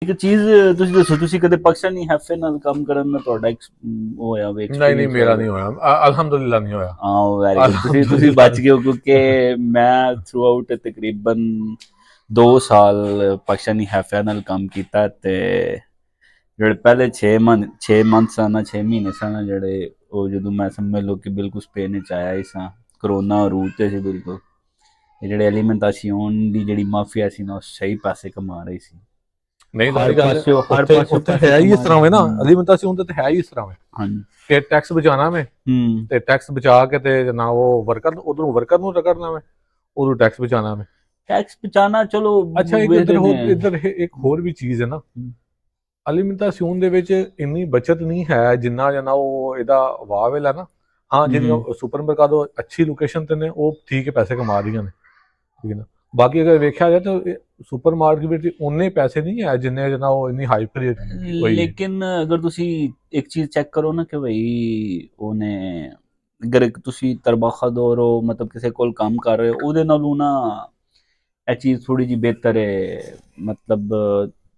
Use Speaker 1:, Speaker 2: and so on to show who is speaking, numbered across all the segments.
Speaker 1: ਇੱਕ ਚੀਜ਼ ਤੁਸੀਂ ਦੱਸੋ, ਤੁਸੀਂ ਕਦੇ ਪਾਕਿਸਤਾਨੀ ਹੈਫੇ ਨਾਲ ਕੰਮ ਕਰਨ ਦਾ ਤੁਹਾਡਾ ਉਹ ਹੋਇਆ ਵੇ
Speaker 2: ਨਹੀਂ
Speaker 1: ਐਕਸਪੀਰੀਅੰਸ?
Speaker 2: ਮੇਰਾ ਨਹੀਂ ਹੋਇਆ, ਅਲਹਮਦੁਲਿਲਾ ਨਹੀਂ ਹੋਇਆ।
Speaker 1: ਹਾਂ ਵੈਰੀ ਗੁੱਡ, ਤੁਸੀਂ ਬਚ ਗਏ ਹੋ, ਕਿਉਂਕਿ ਮੈਂ ਥਰੂ ਆਊਟ ਤਕਰੀਬਨ 2 ਸਾਲ ਪਾਕਿਸਤਾਨੀ ਹੈਫਿਆਂ ਨਾਲ ਕੰਮ ਕੀਤਾ ਤੇ ਜਿਹੜੇ ਪਹਿਲੇ 6 ਮੰਥ ਸਨ, 6 ਮਹੀਨੇ ਸਨ ਜਿਹੜੇ, ਉਹ ਜਦੋਂ ਮੈਂ ਸਮਝ ਲਓ ਕਿ ਬਿਲਕੁਲ ਸਪੇਨ ਵਿੱਚ ਆਇਆ ਹੀ ਸਾਂ, ਕਰੋਨਾ ਰੂਟ ਤੇ ਸੀ ਬਿਲਕੁਲ। ਇਹ ਜਿਹੜੇ ਐਲੀਮੈਂਟਾਸੀਓਨ ਦੀ ਜਿਹੜੀ ਮਾਫੀਆ ਸੀ ਨਾ, ਉਹ ਸਹੀ ਪੈਸੇ ਕਮਾ ਰਹੀ ਸੀ।
Speaker 2: ਨਹੀਂ
Speaker 1: ਹਰ ਪਾਸਿਓਂ
Speaker 2: ਉੱਥੇ ਹੈ ਹੀ ਇਸ ਤਰ੍ਹਾਂ ਵੇ ਨਾ, ਐਲੀਮੈਂਟਾਸੀਓਨ ਤੇ ਹੈ ਹੀ ਇਸ ਤਰ੍ਹਾਂ ਵੇ।
Speaker 1: ਹਾਂਜੀ
Speaker 2: ਕਿ ਟੈਕਸ ਬਚਾਉਣਾ ਵੇ, ਤੇ ਟੈਕਸ ਬਚਾ ਕੇ ਤੇ ਨਾ ਉਹ ਵਰਕਰ ਉਧਰੋਂ ਵਰਕਰ ਨੂੰ ਰਗੜਨਾ ਵੇ, ਉਧਰੋਂ ਟੈਕਸ ਬਚਾਉਣਾ ਵੇ।
Speaker 1: ਟੈਕਸ ਬਚਾਉਣਾ ਚਲੋ।
Speaker 2: ਅੱਛਾ ਇੱਧਰ ਇੱਕ ਹੋਰ ਵੀ ਚੀਜ਼ ਹੈ ਨਾ, ਐਲੀਮੈਂਟਾਸੀਓਨ ਦੇ ਵਿੱਚ ਇੰਨੀ ਬਚਤ ਨਹੀਂ ਹੈ ਜਿੰਨਾ ਉਹ ਇਹਦਾ ਵਾਹ ਵੇਲਾ ਨਾ। ਹਾਂ ਜਿਹੜੀਆਂ ਸੁਪਰ ਮਰਕਾਦੋ ਅੱਛੀ ਲੋਕੇਸ਼ਨ ਤੇ ਨੇ, ਉਹ ਠੀਕ ਹੈ, ਪੈਸੇ ਕਮਾ ਰਹੀਆਂ ਨੇ, ਠੀਕ ਹੈ ਨਾ। ਬਾਕੀ ਅਗਰ ਵੇਖਿਆ ਜਾਏ ਤਾਂ ਸੁਪਰ ਮਾਰਕੀਟ ਵਿੱਚ ਉਨੇ ਪੈਸੇ ਨਹੀਂ ਹੈ ਜਿੰਨੇ ਉਹ ਇੰਨੀ ਹਾਈ ਕ੍ਰੀਏਟ ਹੋਈ।
Speaker 1: ਲੇਕਿਨ ਅਗਰ ਤੁਸੀਂ ਇੱਕ ਚੀਜ਼ ਚੈੱਕ ਕਰੋ ਨਾ ਕਿ ਭਈ ਉਹਨੇ, ਅਗਰ ਤੁਸੀਂ ਤਰਬਾਖਾਦੋਰ ਹੋ, ਮਤਲਬ ਕਿਸੇ ਕੋਲ ਕੰਮ ਕਰ ਰਹੇ ਹੋ, ਉਹਦੇ ਨਾਲੋਂ ਨਾ ਇਹ ਚੀਜ਼ ਥੋੜੀ ਜਿਹੀ ਬਿਹਤਰ ਹੈ। ਮਤਲਬ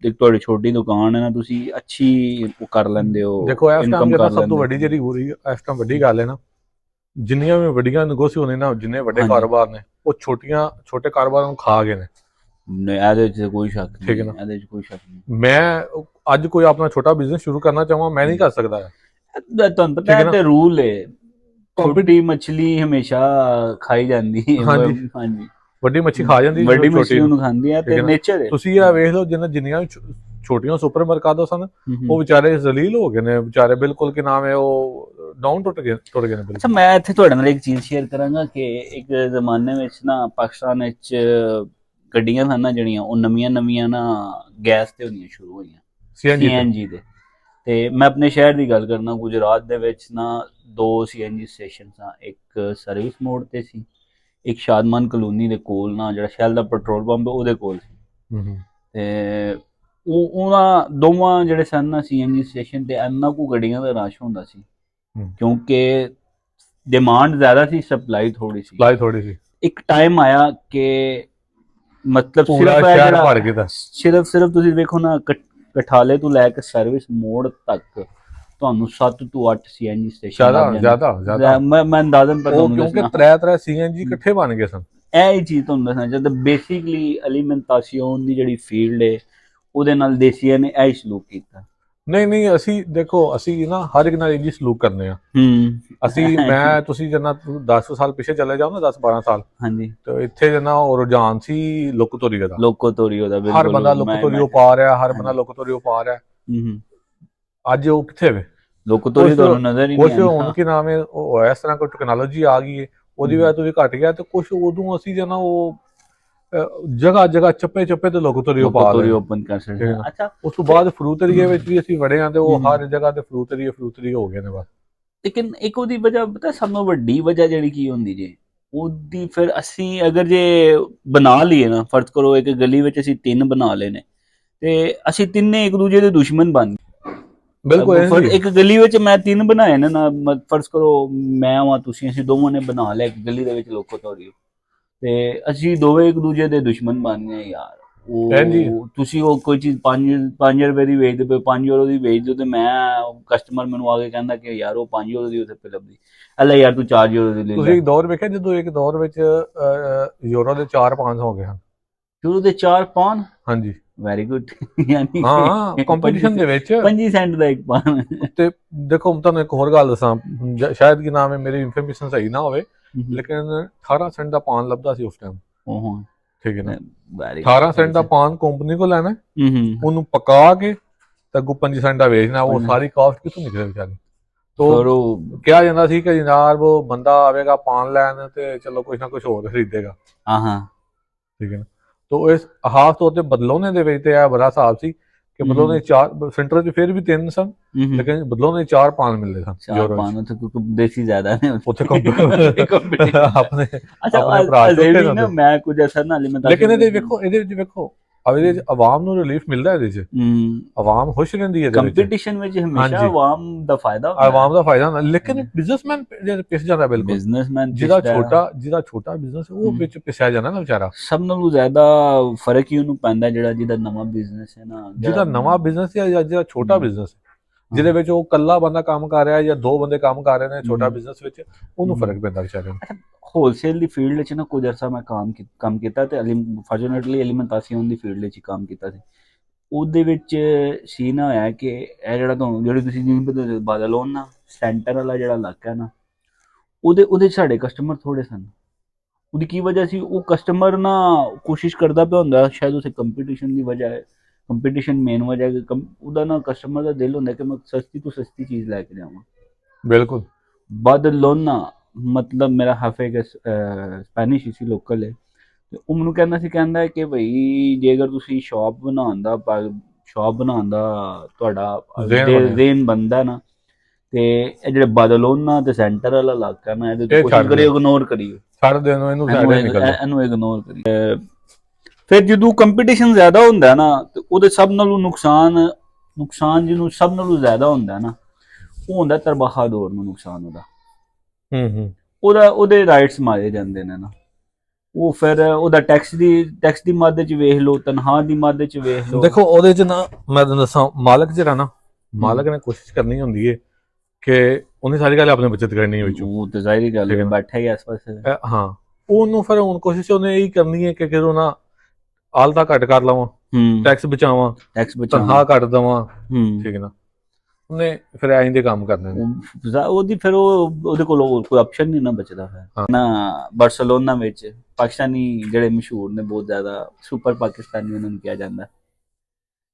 Speaker 1: ਇੱਕ ਤੁਹਾਡੀ ਛੋਟੀ ਦੁਕਾਨ ਹੈ ਨਾ, ਤੁਸੀਂ ਅੱਛੀ ਕਰ ਲੈਂਦੇ ਹੋ,
Speaker 2: ਦੇਖੋ ਇਸ ਟਾਈਮ
Speaker 1: ਇਨਕਮ ਕਰ
Speaker 2: ਸਭ ਤੋਂ
Speaker 1: ਲੈਂਦੇ
Speaker 2: ਵੱਡੀ ਜਿਹੜੀ ਹੋ ਰਹੀ ਹੈ ਇਸ ਟਾਈਮ ਵੱਡੀ ਗੱਲ ਹੈ ਨਾ, ਜਿੰਨੀਆਂ ਵੀ ਵੱਡੀਆਂ ਨਗੋਸੀਏਸ਼ਨ ਨੇ ਨਾ, ਜਿੰਨੇ ਵੱਡੇ ਕਾਰੋਬਾਰ ਨੇ, ਉਹ ਛੋਟੇ ਕਾਰੋਬਾਰਾਂ ਨੂੰ ਖਾ ਗਏ ਨੇ।
Speaker 1: ਇਹਦੇ ਵਿੱਚ ਕੋਈ ਸ਼ੱਕ ਨਹੀਂ,
Speaker 2: ਠੀਕ ਹੈ ਨਾ।
Speaker 1: ਇਹਦੇ ਵਿੱਚ ਕੋਈ ਸ਼ੱਕ ਨਹੀਂ।
Speaker 2: ਮੈਂ ਅੱਜ ਕੋਈ ਆਪਣਾ ਛੋਟਾ ਬਿਜ਼ਨਸ ਸ਼ੁਰੂ ਕਰਨਾ ਚਾਹਾਂ, ਮੈਂ ਨਹੀਂ ਕਰ ਸਕਦਾ।
Speaker 1: ਤੁਹਾਨੂੰ ਪਤਾ ਹੈ ਤੇ ਰੂਲ ਹੈ, ਛੋਟੀ ਮੱਛਲੀ ਹਮੇਸ਼ਾ ਖਾਈ ਜਾਂਦੀ ਹੈ। ਹਾਂਜੀ
Speaker 2: ਵੱਡੀ ਮੱਛੀ ਖਾ ਜਾਂਦੀ,
Speaker 1: ਵੱਡੀ ਮੱਛੀ ਉਹਨੂੰ ਖਾਂਦੀ ਹੈ, ਤੇ ਨੇਚਰ ਹੈ।
Speaker 2: ਤੁਸੀਂ ਇਹ ਵੇਖ ਲਓ ਜਿੰਨੀਆਂ ਛੋਟੀਆਂ ਸੁਪਰ ਮਾਰਕੀਟਾਂ ਸਨ, ਉਹ ਵਿਚਾਰੇ ਜ਼ਲੀਲ ਹੋ ਗਏ ਨੇ, ਵਿਚਾਰੇ ਬਿਲਕੁਲ ਕੀ ਨਾਮ ਹੈ, ਉਹ ਡਾਊਨ ਟੁੱਟ ਗਏ ਨੇ।
Speaker 1: ਅੱਛਾ ਮੈਂ ਇੱਥੇ ਤੁਹਾਡੇ ਨਾਲ ਇੱਕ ਚੀਜ਼ ਸ਼ੇਅਰ ਕਰਾਂਗਾ ਕਿ ਇੱਕ ਜ਼ਮਾਨੇ ਵਿੱਚ ਨਾ ਪਾਕਿਸਤਾਨ ਵਿੱਚ ਗੱਡੀਆਂ ਸਨ ਨਾ ਜਿਹੜੀਆਂ, ਉਹ ਨਵੀਆਂ ਨਾ ਗੈਸ ਤੇ ਹੋਣੀਆਂ ਸ਼ੁਰੂ ਹੋਈਆਂ, CNG ਦੇ। ਤੇ ਮੈਂ ਆਪਣੇ ਸ਼ਹਿਰ ਦੀ ਗੱਲ ਕਰਨਾ, ਗੁਜਰਾਤ ਦੇ ਵਿੱਚ ਨਾ 2 CNG ਸਟੇਸ਼ਨ ਸਨ, ਇੱਕ ਸਰਵਿਸ ਮੋੜ ਤੇ ਸੀ, ਇੱਕ ਸ਼ਾਦਮਾਨ ਕਲੋਨੀ ਦੇ ਕੋਲ ਨਾ ਜਿਹੜਾ ਸ਼ੈਲ ਦਾ ਪੈਟਰੋਲ ਪੰਪ ਉਹਦੇ ਕੋਲ ਸੀ। ਤੇ ਉਹਨਾਂ ਦੋਵਾਂ ਜਿਹੜੇ ਸਨ ਨਾ CNG ਸਟੇਸ਼ਨ ਤੇ ਇੰਨਾ ਕੁ ਗੱਡੀਆਂ ਦਾ ਰਸ਼ ਹੁੰਦਾ ਸੀ, ਕਿਉਂਕਿ ਡਿਮਾਂਡ ਜ਼ਿਆਦਾ ਸੀ, ਸਪਲਾਈ ਥੋੜੀ ਸੀ। ਇੱਕ ਟਾਈਮ ਆਇਆ ਕਿ ਮਤਲਬ ਸਿਰਫ ਤੁਸੀਂ ਵੇਖੋ ਨਾ, ਕਠਾਲੇ ਤੋਂ ਲੈ ਕੇ ਸਰਵਿਸ ਮੋੜ ਤੱਕ ਤੁਹਾਨੂੰ 7 ਤੋਂ 8 CNG ਸਟੇਸ਼ਨ
Speaker 2: ਜ਼ਿਆਦਾ
Speaker 1: ਮੈਂ ਅੰਦਾਜ਼ਨ ਪਤਾ
Speaker 2: ਤੁਹਾਨੂੰ ਕਿਉਂਕਿ 3 CNG ਇਕੱਠੇ ਬਣ ਗਏ ਸਨ।
Speaker 1: ਇਹ ਹੀ ਚੀਜ਼ ਤੁਹਾਨੂੰ ਦੱਸਣਾ ਚਾਹੁੰਦਾ, ਬੇਸਿਕਲੀ ਐਲੀਮੈਂਟਾਸੀਓਨ ਦੀ ਜਿਹੜੀ ਫੀਲਡ ਹੈ ਉਹਦੇ ਨਾਲ ਦੇਸੀਆਂ ਨੇ ਇਹ ਸਲੂਕ ਕੀਤਾ।
Speaker 2: ਨਹੀਂ ਅਸੀਂ ਦੇਖੋ, ਅਸੀਂ ਨਾ ਹਰ ਇੱਕ ਨਾਲ ਇੰਜੀ ਸਲੂਕ ਕਰਨੇ ਆ। ਮੈਂ ਤੁਸੀਂ ਜਿੰਨਾ 10 ਸਾਲ ਪਿੱਛੇ ਚਲੇ ਜਾਓ ਨਾ, 10-12 ਸਾਲ, ਹਾਂਜੀ, ਤੇ ਇੱਥੇ ਜਿੰਨਾ ਉਹ ਰੁਝਾਨ ਸੀ ਲੁੱਕ ਤੋਰੀਏ ਦਾ, ਹਰ ਬੰਦਾ ਲੁੱਕ ਤੋਰੀਓ ਪਾ ਰਿਹਾ, ਹਰ ਬੰਦਾ ਲੁੱਕ ਤੋਰੀਓ ਪਾ ਰਿਹਾ। ਅੱਜ ਉਹ ਕਿੱਥੇ ਵੇ? ਲੁੱਕ ਤੋਰੀ ਤੁਹਾਨੂੰ ਨਜ਼ਰ ਹੀ ਨਹੀਂ ਆਉਂਦਾ। ਕੁਛ ਹੁਣ ਕੀ ਨਾਮ ਹੈ, ਉਹ ਇਸ ਤਰ੍ਹਾਂ ਕੋਈ ਟੈਕਨੋਲੋਜੀ ਆ ਗਈ ਹੈ, ਉਹਦੀ ਵਜ੍ਹਾ ਤੋਂ ਵੀ ਘਟ ਗਿਆ। ਤੇ ਕੁਛ ਉਦੋਂ ਅਸੀਂ ਜਿੰਨਾ ਉਹ ਜਗ੍ਹਾ ਚੱਪੇ ਤੇ ਲੁੱਕ ਤੋਰੀ ਪਾ ਰਹੇ ਓਪਨ ਕਰ ਸਕਦੇ। ਅੱਛਾ, ਉਸ ਤੋਂ ਬਾਅਦ ਫਰੂਟ ਏਰੀਏ ਵਿੱਚ ਵੀ ਅਸੀਂ ਵੜੇ ਆ, ਤੇ ਉਹ ਹਰ ਜਗ੍ਹਾ ਤੇ ਫਰੂਟ ਏਰੀਏ ਹੋ ਗਏ ਨੇ ਬਸ।
Speaker 1: ਲੇਕਿਨ ਇੱਕ ਉਹਦੀ ਵਜ੍ਹਾ ਪਤਾ, ਸਭ ਤੋਂ ਵੱਡੀ ਵਜ੍ਹਾ ਜਿਹੜੀ ਕੀ ਹੁੰਦੀ ਜੇ, ਉਹਦੀ ਫਿਰ ਅਸੀਂ ਅਗਰ ਜੇ ਬਣਾ ਲਈਏ ਨਾ, ਫਰਜ਼ ਕਰੋ ਇੱਕ ਗਲੀ ਵਿੱਚ ਅਸੀਂ 3 ਬਣਾ ਲਏ ਨੇ, ਤੇ ਅਸੀਂ ਤਿੰਨੇ ਇੱਕ ਦੂਜੇ ਦੇ ਦੁਸ਼ਮਣ ਬਣ ਗਏ। ਬਿਲਕੁਲ, ਇੱਕ ਗਲੀ ਵਿੱਚ ਮੈਂ 3 ਬਣਾਏ ਨੇ ਨਾ, ਫਰਜ਼ ਕਰੋ ਮੈਂ ਵਾਂ ਤੁਸੀਂ, ਅਸੀਂ ਦੋਵਾਂ ਨੇ ਬਣਾ ਲਿਆ ਇੱਕ ਗਲੀ ਦੇ ਵਿੱਚ ਲੋਕੋ ਤੋਰੀਓ, ਤੇ ਅਸੀਂ ਦੋਵੇਂ ਇੱਕ ਦੂਜੇ ਦੇ ਦੁਸ਼ਮਣ ਬਣ ਗਏ ਯਾਰ। ਉਹ ਤੁਸੀਂ ਉਹ ਕੋਈ ਚੀਜ਼ 5 ਰੁਪਏ ਦੀ ਵੇਚਦੇ ਪਏ, 5 ਯੂਰੋ ਦੀ ਵੇਚ ਦਿਓ, ਤੇ ਮੈਂ ਕਸਟਮਰ ਮੈਨੂੰ ਆ ਕੇ ਕਹਿੰਦਾ ਕਿ ਯਾਰ ਉਹ 5 ਯੂਰੋ ਦੀ ਉੱਥੇ ਤੇ ਲੱਭਦੀ, ਅੱਲਾ ਯਾਰ ਤੂੰ 4 ਯੂਰੋ ਦੀ ਲੈ ਲੈ। ਤੁਸੀਂ ਇੱਕ ਦੌਰ ਵੇਖਿਆ ਜਦੋਂ ਇੱਕ ਦੌਰ ਵਿੱਚ ਯੂਰੋ ਦੇ 4-5 ਹੋ ਗਏ ਹਨ, ਯੂਰੋ ਦੇ 4-5? ਹਾਂਜੀ, ਵੈਰੀ ਗੁੱਡ। ਯਾਨੀ ਹਾਂ, ਕੰਪੀਟੀਸ਼ਨ ਦੇ ਵਿੱਚ 25 ਸੈਂਟ ਦਾ ਇੱਕ ਪਾਨ। ਤੇ ਦੇਖੋ ਤੁਹਾਨੂੰ ਇੱਕ ਹੋਰ ਗੱਲ ਦੱਸਾਂ, ਸ਼ਾਇਦ ਕੀ ਨਾਮ ਹੈ, ਮੇਰੀ ਇਨਫੋਰਮੇਸ਼ਨ ਸਹੀ ਨਾ ਹੋਵੇ, ਲੇਕਿਨ 18 ਸੈਂਟ ਦਾ ਪਾਨ ਲੱਭਦਾ ਸੀ ਉਸ ਟਾਈਮ। ਠੀਕ ਹੈ ਨਾ, 18 ਸੈਂਟ ਦਾ ਪਾਨ ਕੰਪਨੀ ਕੋ ਲੈਣਾ, ਉਹਨੂੰ ਪਕਾ ਕੇ ਤੇ ਅੱਗੋਂ 5 ਸੈਂਟ ਦਾ ਵੇਚਣਾ। ਉਹ ਸਾਰੀ ਕਾਸਟ ਕਿੱਥੋਂ ਨਿਕਲੇ ਵਿਚਾਰੀ? तो ਕਿਹਾ ਜਾਂਦਾ ਸੀ ਕਿ ਜਨਾਬ ਉਹ ਬੰਦਾ ਆਵੇਗਾ ਪਾਨ ਲੈਣ ਤੇ ਚਲੋ ਕੁਛ ਨਾ ਕੁਛ ਹੋਰ ਖਰੀਦੇਗਾ। ਠੀਕ ਹੈ ਨਾ। ਤੋ ਇਸ ਖਾਸ ਤੌਰ ਤੇ ਬਦਲੌਨੇ ਦੇ ਵਿੱਚ ਤੇ ਇਹ ਬੜਾ ਹਿਸਾਬ ਸੀ ਕਿ ਬਦਲੌਨੇ 4 ਸੈਂਟਰ 'ਚ ਫਿਰ ਵੀ 3 ਸਨ, ਲੇਕਿਨ ਬਦਲੌਨੇ 4 ਪਾਨ ਮਿਲਦੇ ਸਨ। 4 ਪਾਨ ਉੱਥੇ ਕਿਉਂਕਿ ਦੇਸੀ ਜ਼ਿਆਦਾ ਨੇ ਉੱਥੇ ਆਪਣੇ ਭਰਾ ਛੋਟੇ ਨੇ। ਮੈਂ ਕੁਝ ਐਸਾ ਨਾ ਲੇਕਿਨ ਇਹਦੇ ਵਿੱਚ ਵੇਖੋ
Speaker 2: ਇਹਦੇ ਚ ਆਵਾਮ ਨੂੰ ਰਿਲੀਫ ਮਿਲਦਾ, ਇਹਦੇ ਚ ਆਵਾਮ ਖੁਸ਼ ਰਹਿੰਦੀ ਹੈ,
Speaker 1: ਕੰਪੀਟੀਸ਼ਨ ਵਿੱਚ ਹਮੇਸ਼ਾ ਆਵਾਮ ਦਾ ਫਾਇਦਾ ਹੁੰਦਾ,
Speaker 2: ਆਵਾਮ ਦਾ ਫਾਇਦਾ ਹੁੰਦਾ, ਲੇਕਿਨ ਬਿਜ਼ਨਸਮੈਨ ਪਿਸ ਜਾਂਦਾ, ਬਿਲਕੁਲ
Speaker 1: ਬਿਜ਼ਨਸਮੈਨ
Speaker 2: ਜਿਹਦਾ ਛੋਟਾ ਬਿਜ਼ਨਸ ਉਹ ਵਿੱਚ ਪਿਸਿਆ ਜਾਂਦਾ ਨਾ ਵਿਚਾਰਾ।
Speaker 1: ਸਭ ਨਾਲੋਂ ਜ਼ਿਆਦਾ ਫਰਕ ਹੀ ਉਹਨੂੰ ਪੈਂਦਾ ਜਿਹਦਾ ਨਵਾਂ ਬਿਜ਼ਨਸ ਹੈ ਨਾ,
Speaker 2: ਜਿਹਦਾ ਨਵਾਂ ਬਿਜ਼ਨਸ ਹੈ ਜਾਂ ਜਿਹਦਾ ਛੋਟਾ ਬਿਜ਼ਨਸ, ਜਿਹਦੇ ਵਿੱਚ ਉਹ ਇਕੱਲਾ ਬੰਦਾ ਕੰਮ ਕਰ ਰਿਹਾ ਜਾਂ 2 ਬੰਦੇ ਕੰਮ ਕਰ ਰਹੇ ਨੇ ਛੋਟਾ ਬਿਜ਼ਨਸ ਵਿੱਚ, ਉਹਨੂੰ ਫਰਕ ਪੈਂਦਾ ਵਿਚਾਰੇ ਨੂੰ।
Speaker 1: ਹੋਲਸੇਲ ਦੀ ਫੀਲਡ ਵਿੱਚ ਨਾ ਕੁਝ ਅਰਸਾ ਮੈਂ ਕੰਮ ਕੀਤਾ ਤੇ ਫੋਰਚੂਨੇਟਲੀ ਐਲੀਮੈਂਟੇਸ਼ਨ ਦੀ ਫੀਲਡ ਵਿੱਚ ਕੰਮ ਕੀਤਾ ਸੀ। ਉਹਦੇ ਵਿੱਚ ਸੀ ਨਾ ਹੋਇਆ ਕਿ ਇਹ ਜਿਹੜੀ ਤੁਸੀਂ ਜਿਵੇਂ ਬਾਦਲ ਹੋਣ ਨਾ, ਸੈਂਟਰ ਵਾਲਾ ਜਿਹੜਾ ਇਲਾਕਾ ਨਾ, ਉਹਦੇ ਸਾਡੇ ਕਸਟਮਰ ਥੋੜੇ ਸਨ। ਉਹਦੀ ਕੀ ਵਜ੍ਹਾ ਸੀ, ਉਹ ਕਸਟਮਰ ਨਾ ਕੋਸ਼ਿਸ਼ ਕਰਦਾ ਪਿਆ ਹੁੰਦਾ, ਸ਼ਾਇਦ ਉਸੇ ਕੰਪੀਟੀਸ਼ਨ ਦੀ ਵਜ੍ਹਾ ਹੈ, ਕੰਪੀਟੀਸ਼ਨ ਮੇਨ ਵਜ੍ਹਾ ਹੈ ਕਿ ਉਹਦਾ ਨਾ ਕਸਟਮਰ ਦਾ ਦਿਲ ਹੁੰਦਾ ਕਿ ਮੈਂ ਸਸਤੀ ਤੋਂ ਸਸਤੀ ਚੀਜ਼ ਲੈ ਕੇ ਜਾਵਾਂ।
Speaker 2: ਬਿਲਕੁਲ।
Speaker 1: ਬਾਦਲੋਨਾ ਮਤਲਬ ਮੇਰਾ ਹਾਫੇ ਸਪੈਨਿਸ਼ ਸੀ, ਲੋਕਲ ਹੈ, ਤੇ ਉਹ ਮੈਨੂੰ ਕਹਿੰਦਾ ਕਿ ਬਈ ਜੇ ਅਗਰ ਤੁਸੀਂ ਸ਼ਾਪ ਬਣਾਉਣ ਦਾ ਤੁਹਾਡਾ ਰੇਨ ਬਣਦਾ ਨਾ, ਤੇ ਇਹ ਜਿਹੜੇ ਬਾਦਲੋਨਾ ਤੇ ਸੈਂਟਰ ਵਾਲਾ ਇਲਾਕਾ ਨਾ, ਇਹਦੇ ਕੋਸ਼ਿਸ਼ ਕਰਿਓ ਇਗਨੋਰ ਕਰਿਓ,
Speaker 2: ਛੱਡ ਦੇਣ ਇਹਨੂੰ
Speaker 1: ਇਗਨੋਰ ਕਰੀਏ। ਫਿਰ ਜਦੋਂ ਕੰਪੀਟੀਸ਼ਨ ਜ਼ਿਆਦਾ ਹੁੰਦਾ ਨਾ, ਤੇ ਉਹਦੇ ਸਭ ਨਾਲੋਂ ਨੁਕਸਾਨ ਜਿਹਨੂੰ ਸਭ ਨਾਲੋਂ ਜ਼ਿਆਦਾ ਹੁੰਦਾ ਨਾ, ਉਹ ਹੁੰਦਾ ਤਰਬਾਹਾ ਦੌਰ ਨੂੰ ਨੁਕਸਾਨ ਉਹਦੇ ਰਾਈਟਸ ਮਾਰੇ ਜਾਂਦੇ ਨੇ ਨਾ, ਉਹ ਫਿਰ ਉਹਦਾ ਟੈਕਸ ਦੀ ਮੱਦ ਚ ਵੇਖ ਲਓ, ਤਨਖਾਹ ਦੀ ਮੱਦ ਚ ਵੇਖ ਲਓ।
Speaker 2: ਦੇਖੋ ਉਹਦੇ ਚ ਨਾ ਮੈਂ ਤੁਹਾਨੂੰ ਦੱਸਾਂ, ਮਾਲਕ ਜਿਹੜਾ ਨਾ, ਮਾਲਕ ਨੇ ਕੋਸ਼ਿਸ਼ ਕਰਨੀ ਹੁੰਦੀ ਹੈ ਕਿ ਉਹਨੇ ਸਾਰੀ ਗੱਲ ਆਪਣੇ ਬੱਚਤ ਕਰਨੀ ਹੋਈ, ਉਹ
Speaker 1: ਤੇ ਜ਼ਾਹਿਰੀ ਗੱਲ ਹੈ, ਬੈਠਾ ਹੀ ਇਸ ਪਾਸੇ।
Speaker 2: ਹਾਂ, ਉਹਨੂੰ ਫਿਰ ਹੁਣ ਕੋਸ਼ਿਸ਼ ਉਹਨੇ ਇਹੀ ਕਰਨੀ ਹੈ ਕਿ ਕਿਦੋਂ ਨਾ ਆਲਤਾ ਘੱਟ ਕਰ ਲਵਾਂ, ਟੈਕਸ ਬਚਾਵਾਂ, ਤਨਖਾਹ ਘੱਟ ਦੇਵਾਂ, ਠੀਕ ਹੈ ਨਾ, ਉਹਨੇ ਫਿਰ ਐਂ ਦੇ ਕੰਮ ਕਰਨੇ ਨੇ।
Speaker 1: ਉਹਦੀ ਫਿਰ ਉਹਦੇ ਕੋਲ ਕੋਈ ਆਪਸ਼ਨ ਨਹੀਂ ਨਾ ਬਚਦਾ ਫਿਰ ਨਾ। ਬਾਰਸਲੋਨਾ ਵਿੱਚ ਪਾਕਿਸਤਾਨੀ ਜਿਹੜੇ ਮਸ਼ਹੂਰ ਨੇ ਬਹੁਤ ਜ਼ਿਆਦਾ, ਸੁਪਰ ਪਾਕਿਸਤਾਨੀ ਉਹਨਾਂ ਨੂੰ ਕਿਹਾ ਜਾਂਦਾ,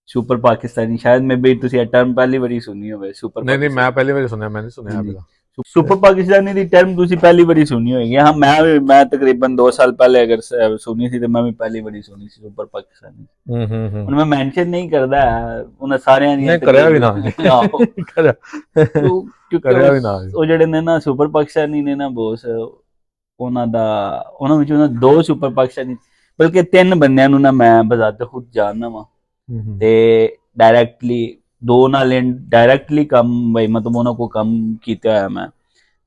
Speaker 1: ਸੁਪਰ ਪਾਕਿਸਤਾਨੀ। ਸ਼ਾਇਦ ਮੈਂ ਵੀ ਤੁਸੀਂ ਇਹ ਟਰਮ ਪਹਿਲੀ ਵਾਰੀ ਸੁਣੀ ਹੋਵੇ, ਸੁਪਰ।
Speaker 2: ਨਹੀਂ ਮੈਂ ਪਹਿਲੀ ਵਾਰੀ ਸੁਣਿਆ, ਮੈਂ ਨਹੀਂ ਸੁਣਿਆ ਪਹਿਲਾਂ।
Speaker 1: ਸੁਪਰ ਪਾਕਿਸਤਾਨੀ ਦੀ ਟਰਮ ਤੁਸੀਂ ਪਹਿਲੀ ਵਾਰੀ ਸੁਣੀ ਹੋਏਗੀ। ਹਾਂ, ਮੈਂ ਤਕਰੀਬਨ 2 ਸਾਲ ਪਹਿਲੇ ਅਗਰ ਸੁਣੀ ਸੀ ਤੇ ਮੈਂ ਵੀ ਪਹਿਲੀ ਵਾਰੀ ਸੁਣੀ ਸੀ ਸੁਪਰ ਪਾਕਿਸਤਾਨੀ। ਹੁਣ ਮੈਂ ਮੈਂਸ਼ਨ ਨਹੀਂ ਕਰਦਾ ਉਹਨਾਂ ਸਾਰਿਆਂ ਦੀਆਂ,
Speaker 2: ਕਰਿਆ ਵੀ ਨਾ
Speaker 1: ਉਹ ਜਿਹੜੇ ਨੇ ਨਾ ਸੁਪਰ ਪਾਕਿਸਤਾਨੀ ਨੇ ਨਾ ਬੋਸ, ਉਹਨਾਂ ਵਿੱਚੋਂ 2 ਸੁਪਰ ਪਾਕਿਸਤਾਨੀ, ਬਲਕਿ 3 ਬੰਦਿਆਂ ਨੂੰ ਨਾ ਮੈਂ ਬਜ਼ਾਤੇ ਖੁਦ ਜਾਣਦਾ ਵਾਂ, ਤੇ ਡਾਇਰੈਕਟਲੀ 2 ਨਾਲ ਇਨਡਾਇਰੈਕਟਲੀ ਕੰਮ ਬਈ ਮਤਲਬ ਉਹਨਾਂ ਕੋਲ ਕੰਮ ਕੀਤਾ ਹੋਇਆ ਮੈਂ,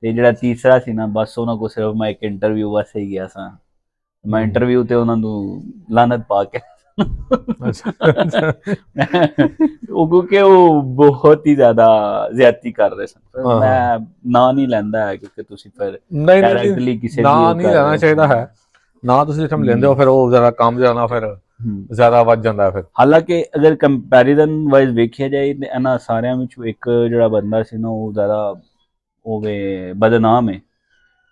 Speaker 1: ਤੇ ਜਿਹੜਾ ਤੀਸਰਾ ਸੀ ਨਾ, ਬਸ ਉਹਨਾਂ ਕੋਲ ਸਿਰਫ ਮੈਂ ਇੱਕ ਇੰਟਰਵਿਊ ਵਾਸਤੇ ਹੀ ਗਿਆ ਸਾਂ। ਮੈਂ ਇੰਟਰਵਿਊ ਤੇ ਉਹਨਾਂ ਨੂੰ ਲਾਨਤ ਪਾ ਕੇ ਉਹ ਕਿਉਂਕਿ ਉਹ ਬਹੁਤ ਹੀ ਜ਼ਿਆਦਾ ਜ਼ਿਆਦਤੀ ਕਰ ਰਹੇ ਸਨ। ਮੈਂ ਨਾਂ ਨਹੀਂ ਲੈਂਦਾ ਹੈ ਕਿਉਂਕਿ ਤੁਸੀਂ ਫਿਰ ਡਾਇਰੈਕਟਲੀ ਕਿਸੇ
Speaker 2: ਨਾਂ ਨਹੀਂ ਲੈਣਾ ਚਾਹੀਦਾ ਹੈ, ਨਾ ਤੁਸੀਂ ਜਿਸਮ ਲੈਂਦੇ ਹੋ ਫਿਰ ਉਹ ਜ਼ਿਆਦਾ ਕੰਮ ਜਾਣਾ ਫਿਰ ਜ਼ਿਆਦਾ ਵੱਧ ਜਾਂਦਾ ਫਿਰ।
Speaker 1: ਹਾਲਾਂਕਿ ਅਗਰ ਕੰਪੈਰੀਜ਼ਨ ਵਾਈਜ਼ ਵੇਖਿਆ ਜਾਏ ਤੇ ਇਹਨਾਂ ਸਾਰਿਆਂ ਵਿੱਚੋਂ ਇੱਕ ਜਿਹੜਾ ਬੰਦਾ ਸੀ ਨਾ, ਉਹ ਜ਼ਿਆਦਾ ਬਦਨਾਮ ਹੈ,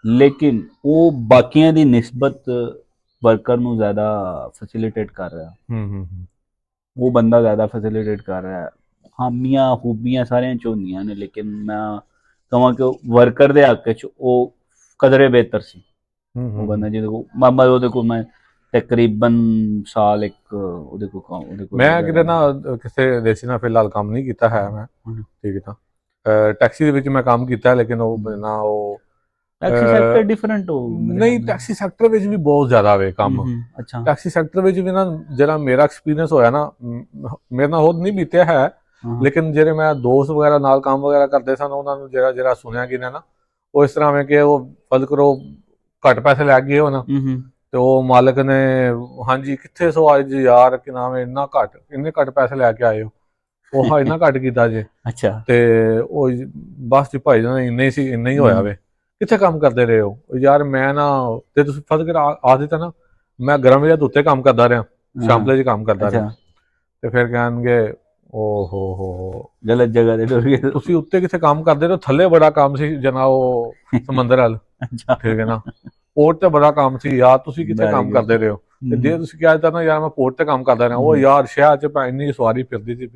Speaker 1: ਲੇਕਿਨ ਉਹ ਬਾਕੀਆਂ ਦੀ ਨਿਸਬਤ ਵਰਕਰ ਨੂੰ ਜ਼ਿਆਦਾ ਫੈਸਿਲਿਟੇਟ ਕਰ ਰਿਹਾ। ਉਹ ਬੰਦਾ ਜ਼ਿਆਦਾ ਫੈਸਿਲਿਟੇਟ ਕਰ ਰਿਹਾ। ਖਾਮੀਆਂ ਖੂਬੀਆਂ ਸਾਰਿਆਂ 'ਚ ਹੁੰਦੀਆਂ ਨੇ, ਲੇਕਿਨ ਮੈਂ ਕਹਾਂ ਕਿ ਵਰਕਰ ਦੇ ਹੱਕ 'ਚ ਉਹ ਕਦਰੇ ਬਿਹਤਰ ਸੀ। ਉਹ ਬੰਦਾ ਜਿਹਦੇ ਕੋਲ ਉਹਦੇ ਕੋਲ ਮੈਂ ਤਕਰੀਬਨ ਸਾਲ ਇੱਕ ਉਹਦੇ ਕੋਲ
Speaker 2: ਮੈਂ ਕਿਤੇ ਨਾ ਕਿਸੇ ਦੇਸੀ ਨਾਲ ਫਿਲਹਾਲ ਕੰਮ ਨਹੀਂ ਕੀਤਾ ਹੈ ਮੈਂ, ਠੀਕ ਹੈ ਨਾ। ਟੈਕਸੀ ਦੇ ਵਿੱਚ ਮੈਂ ਕੰਮ ਕੀਤਾ, ਲੇਕਿਨ ਉਹ ਨਾ ਉਹ
Speaker 1: ਟੈਕਸੀ ਸੈਕਟਰ ਡਿਫਰੈਂਟ ਹੋ
Speaker 2: ਨਹੀਂ, ਟੈਕਸੀ ਸੈਕਟਰ ਵਿੱਚ ਵੀ ਬਹੁਤ ਜ਼ਿਆਦਾ ਵੇ ਕੰਮ। ਅੱਛਾ, ਟੈਕਸੀ ਸੈਕਟਰ ਵਿੱਚ ਵੀ ਨਾ ਜਿਹੜਾ ਮੇਰਾ ਐਕਸਪੀਰੀਅੰਸ ਹੋਇਆ ਨਾ, ਮੇਰੇ ਨਾਲ ਹੋਰ ਨਹੀਂ ਬੀਤਿਆ ਹੈ, ਲੇਕਿਨ ਜਿਹੜੇ ਮੈਂ ਦੋਸਤ ਵਗੈਰਾ ਨਾਲ ਕੰਮ ਵਗੈਰਾ ਕਰਦੇ ਸਨ, ਉਹਨਾਂ ਨੂੰ ਜਿਹੜਾ ਸੁਣਿਆ ਕਿ ਨਾ ਉਹ ਇਸ ਤਰ੍ਹਾਂ ਵੇ ਕਿ ਉਹ ਫਰਜ਼ ਕਰੋ ਘੱਟ ਪੈਸੇ ਲੈ ਗਏ ਹੋ ਨਾ, ਤੇ ਉਹ ਮਾਲਕ ਨੇ, ਹਾਂਜੀ ਕਿੱਥੇ ਸੋ ਅੱਜ ਯਾਰ ਕਿ ਨਾਮ ਹੈ, ਇੰਨੇ ਘੱਟ ਪੈਸੇ ਲੈ ਕੇ ਆਏ ਹੋ, ਉਹ ਇੰਨਾ ਘੱਟ ਕੀਤਾ ਜੇ।
Speaker 1: ਅੱਛਾ,
Speaker 2: ਤੇ ਉਹ ਬਸ ਜੀ ਭਾਈ ਜਾਨ ਇੰਨੇ ਸੀ, ਇੰਨਾ ਹੀ ਹੋਇਆ ਵੇ, ਕਿੱਥੇ ਕੰਮ ਕਰਦੇ ਰਹੇ ਹੋ ਯਾਰ। ਮੈਂ ਨਾ ਤੇ ਤੁਸੀਂ ਫਰਜ਼ ਕਰ ਆ ਦਿੱਤਾ ਨਾ, ਮੈਂ ਗਰਮ ਵਜੇ ਉੱਤੇ ਕੰਮ ਕਰਦਾ ਰਿਹਾ, ਸ਼ਾਮਲੇ 'ਚ ਕੰਮ ਕਰਦਾ ਰਿਹਾ, ਤੇ ਫਿਰ ਕਹਿਣਗੇ ਓਹੋ
Speaker 1: ਗਲਤ ਜਗ੍ਹਾ ਤੇ ਟੁਰ ਗਏ
Speaker 2: ਤੁਸੀਂ, ਉੱਤੇ ਕਿੱਥੇ ਕੰਮ ਕਰਦੇ ਰਹੇ, ਥੱਲੇ ਬੜਾ ਕੰਮ ਸੀ ਜਨਾ, ਉਹ ਸਮੁੰਦਰ ਵੱਲ, ਠੀਕ ਹੈ ਨਾ, ਪੋਰਟ ਤੇ ਬੜਾ ਕੰਮ ਸੀ ਯਾਰ, ਤੁਸੀਂ ਕਿੱਥੇ ਕੰਮ ਕਰਦੇ ਰਹੇ ਹੋ। ਤੇ ਜੇ ਤੁਸੀਂ ਕਿਹਾ ਦਿੱਤਾ ਨਾ ਯਾਰ ਮੈਂ ਪੋਰਟ ਤੇ ਕੰਮ ਕਰਦਾ ਰਿਹਾ, ਉਹ ਯਾਰ ਸ਼ਹਿਰ 'ਚ ਇੰਨੀ ਸਵਾਰੀ ਫਿਰਦੀ ਸੀ,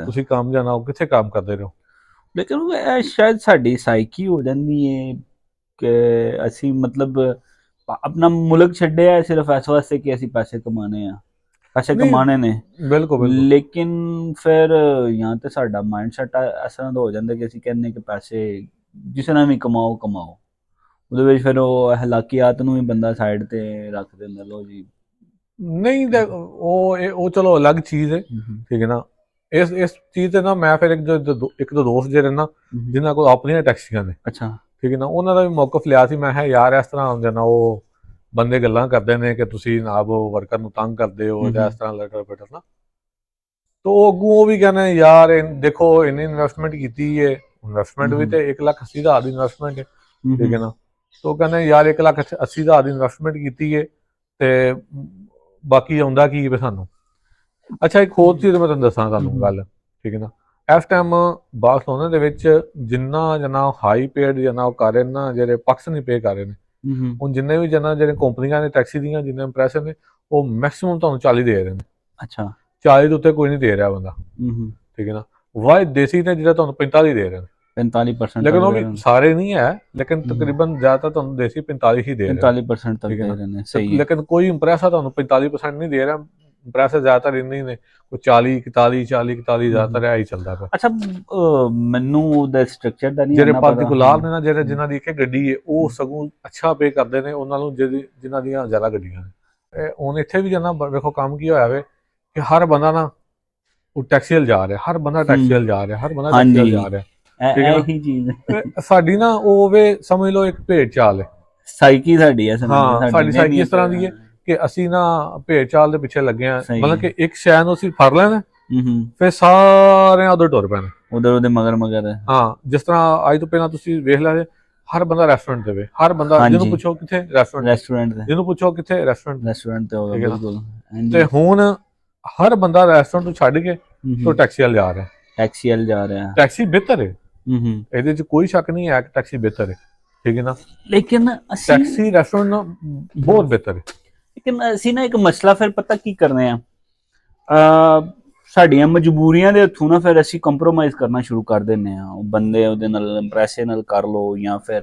Speaker 2: ਤੁਸੀਂ ਕੰਮ ਜਾਣਾ, ਉਹ ਕਿੱਥੇ ਕੰਮ ਕਰਦੇ ਰਹੇ ਹੋ।
Speaker 1: ਲੇਕਿਨ ਇਹ ਸ਼ਾਇਦ ਸਾਡੀ ਸਾਈਕੀ ਹੋ ਜਾਂਦੀ ਹੈ ਕਿ ਅਸੀਂ ਮਤਲਬ ਆਪਣਾ ਮੁਲਕ ਛੱਡਿਆ ਸਿਰਫ ਇਸ ਵਾਸਤੇ ਕਿ ਅਸੀਂ ਪੈਸੇ ਕਮਾਣੇ ਆ, ਪੈਸੇ ਕਮਾਣੇ ਨੇ।
Speaker 2: ਬਿਲਕੁਲ,
Speaker 1: ਲੇਕਿਨ ਫਿਰ ਜਾਂ ਤੇ ਸਾਡਾ ਮਾਈਂਡ ਸੈਟ ਇਸ ਤਰ੍ਹਾਂ ਦਾ ਹੋ ਜਾਂਦਾ ਕਿ ਅਸੀਂ ਕਹਿੰਦੇ ਕਿ ਪੈਸੇ ਜਿਸ ਨਾਲ ਵੀ ਕਮਾਓ, ਉਹਦੇ ਵਿੱਚ ਫਿਰ ਉਹ ਹਲਾਕੀਆਤ ਨੂੰ ਵੀ ਬੰਦਾ ਸਾਈਡ ਤੇ ਰੱਖ ਦਿੰਦਾ, ਲੋ ਜੀ
Speaker 2: ਨਹੀਂ ਉਹ ਚਲੋ ਅਲੱਗ ਚੀਜ਼ ਹੈ, ਠੀਕ ਹੈ ਨਾ। ਇਸ ਚੀਜ਼ ਤੇ ਨਾ ਮੈਂ ਫਿਰ ਇੱਕ ਦੋ ਦੋਸਤ ਜਿਹੜੇ ਨਾ ਜਿਨ੍ਹਾਂ ਕੋਲ ਆਪਣੀਆਂ ਟੈਕਸੀਆਂ ਨੇ,
Speaker 1: ਅੱਛਾ,
Speaker 2: ਠੀਕ ਹੈ ਨਾ, ਉਹਨਾਂ ਦਾ ਵੀ ਮੌਕਫ ਲਿਆ ਸੀ। ਮੈਂ ਕਿਹਾ ਯਾਰ ਇਸ ਤਰ੍ਹਾਂ ਹੁੰਦੇ ਨਾ ਉਹ ਬੰਦੇ ਗੱਲਾਂ ਕਰਦੇ ਨੇ ਕਿ ਤੁਸੀਂ ਜਨਾਬ ਵਰਕਰ ਨੂੰ ਤੰਗ ਕਰਦੇ ਹੋ ਜਾਂ ਇਸ ਤਰ੍ਹਾਂ ਲਟਰ ਪਟਰ ਨਾ। ਤਾਂ ਉਹ ਅੱਗੋਂ ਉਹ ਵੀ ਕਹਿੰਦੇ ਯਾਰ ਦੇਖੋ ਇੰਨੀ ਇਨਵੈਸਟਮੈਂਟ ਕੀਤੀ ਹੈ, ਇਨਵੈਸਟਮੈਂਟ ਵੀ ਤੇ 1,80,000 ਦੀ ਇਨਵੈਸਟਮੈਂਟ ਹੈ, ਠੀਕ ਹੈ ਨਾ। ਤਾਂ ਉਹ ਕਹਿੰਦੇ ਯਾਰ 1,80,000 ਦੀ ਇਨਵੈਸਟਮੈਂਟ ਕੀਤੀ ਹੈ ਤੇ ਬਾਕੀ ਆਉਂਦਾ ਕੀ ਹੈ ਸਾਨੂੰ। ਅੱਛਾ, ਇੱਕ ਹੋਰ ਚੀਜ਼ ਮੈਂ ਤੁਹਾਨੂੰ ਦੱਸਾਂ ਤੁਹਾਨੂੰ ਗੱਲ, ਠੀਕ ਹੈ ਨਾ। ਇਸ ਟਾਈਮ ਬਾਰਸਲੋਨਾ ਦੇ ਵਿੱਚ ਜਿੰਨਾ ਹਾਈ ਪੇਡ ਜਿੰਨਾ ਉਹ ਕਰ ਰਹੇ ਨਾ, ਜਿਹੜੇ ਪਕਸ ਨਹੀਂ ਪੇ ਕਰ ਰਹੇ ਨੇ, ਹੁਣ ਜਿੰਨੇ ਵੀ ਜਿਹੜੇ ਕੰਪਨੀਆਂ ਨੇ ਟੈਕਸੀ ਦੀਆਂ ਜਿੰਨੇ ਇੰਪ੍ਰੈਸ਼ਨ ਨੇ, ਉਹ ਮੈਕਸਿਮਮ ਤੁਹਾਨੂੰ 40 ਦੇ ਰਹੇ ਨੇ।
Speaker 1: ਅੱਛਾ,
Speaker 2: 40 ਦੇ ਉੱਤੇ ਕੋਈ ਨਹੀਂ ਦੇ ਰਿਹਾ ਬੰਦਾ, ਠੀਕ ਹੈ ਨਾ। ਵਾਹ ਦੇਸੀ ਨੇ ਜਿਹੜਾ ਤੁਹਾਨੂੰ 45 ਦੇ ਰਹੇ ਨੇ,
Speaker 1: 45%,
Speaker 2: ਲੇਕਿਨ ਉਹ ਵੀ ਸਾਰੇ ਨਹੀਂ ਹੈ, ਲੇਕਿਨ ਤਕਰੀਬਨ ਜ਼ਿਆਦਾਤਰ ਤੁਹਾਨੂੰ ਦੇਸੀ 45 ਹੀ ਦੇ ਰਹੇ ਨੇ,
Speaker 1: 45% ਤੱਕ ਦੇ ਰਹੇ ਨੇ, ਸਹੀ ਹੈ।
Speaker 2: ਲੇਕਿਨ ਕੋਈ ਇੰਪ੍ਰੈਸਾ ਤੁਹਾਨੂੰ 45% ਨਹੀਂ ਦੇ ਰਿਹਾ। ਇੰਪ੍ਰੈਸਾ ਜ਼ਿਆਦਾਤਰ ਇੰਨੇ ਨੇ, ਕੋਈ 40 41 ਜ਼ਿਆਦਾਤਰ ਇਹ ਹੀ ਚੱਲਦਾ ਪਿਆ।
Speaker 1: ਅੱਛਾ, ਮੈਨੂੰ ਉਹਦਾ ਸਟਰਕਚਰ ਦਾ ਨਹੀਂ
Speaker 2: ਜਿਹੜੇ
Speaker 1: ਪਤਾ।
Speaker 2: ਪਾਰਟਿਕੂਲਰ ਨੇ ਨਾ, ਜਿਨ੍ਹਾਂ ਦੀ ਇੱਕ ਗੱਡੀ ਹੈ, ਉਹ ਸਗੋਂ ਅੱਛਾ ਪੇ ਕਰਦੇ ਨੇ ਉਹਨਾਂ ਨੂੰ ਜਿਨ੍ਹਾਂ ਦੀਆਂ ਜ਼ਿਆਦਾ ਗੱਡੀਆਂ ਨੇ। ਹੁਣ ਇੱਥੇ ਵੀ ਜਨਾ ਵੇਖੋ ਕੰਮ ਕੀ ਹੋਇਆ ਵੇ ਕਿ ਹਰ ਬੰਦਾ ਨਾ ਉਹ ਟੈਕਸੀ ਵੱਲ ਜਾ ਰਿਹਾ, ਹਰ ਬੰਦਾ ਟੈਕਸੀ ਵੱਲ ਜਾ ਰਿਹਾ, ਹਰ ਬੰਦਾ ਟੈਕਸੀ ਵੱਲ ਜਾ ਰਿਹਾ, ਠੀਕ ਹੈ
Speaker 1: ਇਹੀ ਚੀਜ਼
Speaker 2: ਸਾਡੀ ਨਾ ਉਹ ਵੇ ਸਮਝ ਲਓ ਇੱਕ ਭੇਡ ਚਾਲ ਹੈ,
Speaker 1: ਸਾਈਕੀ ਸਾਡੀ ਹੈ।
Speaker 2: ਹਾਂ, ਸਾਡੀ ਸਾਈਕੀ ਇਸ ਤਰ੍ਹਾਂ ਦੀ ਹੈ ਕਿ ਅਸੀਂ ਨਾ ਭੇਡ ਚਾਲ ਦੇ ਪਿੱਛੇ ਲੱਗੇ ਆ, ਮਤਲਬ ਕਿ ਇੱਕ ਸ਼ੈ ਨੂੰ ਅਸੀਂ ਫੜ ਲੈਣਾ, ਫਿਰ ਸਾਰਿਆਂ ਉਧਰ ਟੁਰ ਪੈਣਾ,
Speaker 1: ਉਧਰ ਉਹਦੇ ਮਗਰ।
Speaker 2: ਹਾਂ, ਜਿਸ ਤਰ੍ਹਾਂ ਅੱਜ ਤੋਂ ਪਹਿਲਾਂ ਤੁਸੀਂ ਵੇਖ ਲਿਆ ਹਰ ਬੰਦਾ ਰੈਸਟੋਰੈਂਟ ਤੇ ਵੇ, ਹਰ ਬੰਦਾ ਜਿਹਨੂੰ ਪੁੱਛੋ ਕਿੱਥੇ ਰੈਸਟੋਰੈਂਟ ਤੇ, ਜਿਹਨੂੰ ਪੁੱਛੋ ਕਿੱਥੇ ਰੈਸਟੋਰੈਂਟ ਤੇ ਹੋਗਾ, ਬਿਲਕੁਲ। ਤੇ ਹੁਣ ਹਰ ਬੰਦਾ ਰੈਸਟੋਰੈਂਟ ਨੂੰ ਛੱਡ ਕੇ ਤੋਂ ਟੈਕਸੀ ਵੱਲ ਜਾ ਰਿਹਾ, ਟੈਕਸੀ ਬਿਹਤਰ ਹੈ, ਇਹਦੇ 'ਚ ਕੋਈ ਸ਼ੱਕ ਨਹੀਂ ਹੈ ਕਿ ਟੈਕਸੀ ਬਿਹਤਰ ਹੈ, ਠੀਕ ਹੈ ਨਾ।
Speaker 1: ਲੇਕਿਨ
Speaker 2: ਟੈਕਸੀ ਰੈਸਟੋਰੈਂਟ ਨਾ ਬਹੁਤ ਬਿਹਤਰ ਹੈ।
Speaker 1: ਲੇਕਿਨ ਅਸੀਂ ਨਾ ਇੱਕ ਮਸਲਾ ਫਿਰ ਪਤਾ ਕੀ ਕਰਨੇ ਆ, ਸਾਡੀਆਂ ਮਜਬੂਰੀਆਂ ਦੇ ਹੱਥੋਂ ਨਾ ਫਿਰ ਅਸੀਂ ਕੰਪਰੋਮਾਈਜ਼ ਕਰਨਾ ਸ਼ੁਰੂ ਕਰ ਦਿੰਦੇ ਆ। ਉਹ ਬੰਦੇ ਉਹਦੇ ਨਾਲ ਇੰਪ੍ਰੈਸ਼ਨ ਨਾਲ ਕਰ ਲਓ ਜਾਂ ਫਿਰ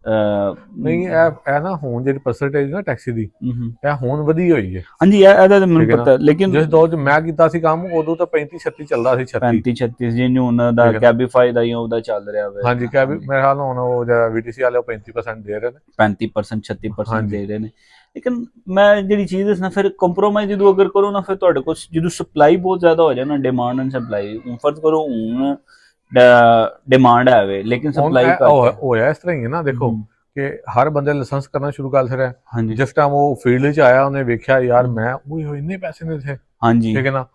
Speaker 2: ਨਹੀਂ, ਇਹ ਨਾ ਹੁਣ ਜਿਹੜੀ ਪਰਸੈਂਟੇਜ ਨਾ ਟੈਕਸੀ ਦੀ ਇਹ ਹੁਣ ਵਧੀ ਹੋਈ ਹੈ।
Speaker 1: ਹਾਂਜੀ, ਇਹਦਾ ਤਾਂ ਮੈਨੂੰ ਪਤਾ, ਲੇਕਿਨ
Speaker 2: ਜਿਸ ਦੌਰ 'ਚ ਮੈਂ ਕੀਤਾ ਸੀ ਕੰਮ ਉਦੋਂ ਤਾਂ 35-36 ਚੱਲਦਾ ਸੀ,
Speaker 1: 35-36 ਜਿਹਨੂੰ ਉਹਨਾਂ ਦਾ ਕੈਬੀਫਾਈ ਦਾ ਜਾਂ ਉਹਦਾ ਚੱਲ ਰਿਹਾ ਵੇ।
Speaker 2: ਹਾਂਜੀ, ਮੇਰੇ ਖਿਆਲ ਨਾਲ ਹੁਣ ਉਹ ਜਿਹੜਾ VTC ਵਾਲੇ ਉਹ 35% ਦੇ ਰਹੇ ਨੇ,
Speaker 1: 35% 36% ਦੇ ਰਹੇ ਨੇ। ਲੇਕਿਨ ਮੈਂ ਜਿਹੜੀ ਚੀਜ਼ ਦੱਸਣਾ, ਫਿਰ ਕੰਪਰੋਮਾਈਜ਼ ਜਦੋਂ ਅਗਰ ਕਰੋ ਨਾ, ਫਿਰ ਤੁਹਾਡੇ ਕੋਲ ਜਦੋਂ ਸਪਲਾਈ ਬਹੁਤ ਜ਼ਿਆਦਾ ਹੋ ਜਾਏ ਨਾ, ਡਿਮਾਂਡ ਐਂਡ ਸਪਲਾਈ, ਫਰਜ਼ ਕਰੋ ਹੁਣ ਡਿਮਾਂਡ ਹੈ ਵੇ ਲੇਕਿਨ ਸਪਲਾਈ ਘੱਟ
Speaker 2: ਹੋਇਆ ਇਸ ਤਰ੍ਹਾਂ ਹੀ ਹੈ ਨਾ। ਦੇਖੋ ਕਿ ਹਰ ਬੰਦੇ ਲਾਇਸੈਂਸ ਕਰਨਾ ਸ਼ੁਰੂ ਕਰ ਰਿਹਾ, ਜਿਸ ਟਾਈਮ ਉਹ ਫੀਲਡ 'ਚ ਆਇਆ ਉਹਨੇ ਵੇਖਿਆ ਯਾਰ ਮੈਂ ਉਹ ਇੰਨੇ ਪੈਸੇ ਨੇ ਇੱਥੇ, ਠੀਕ ਹੈ ਨਾ,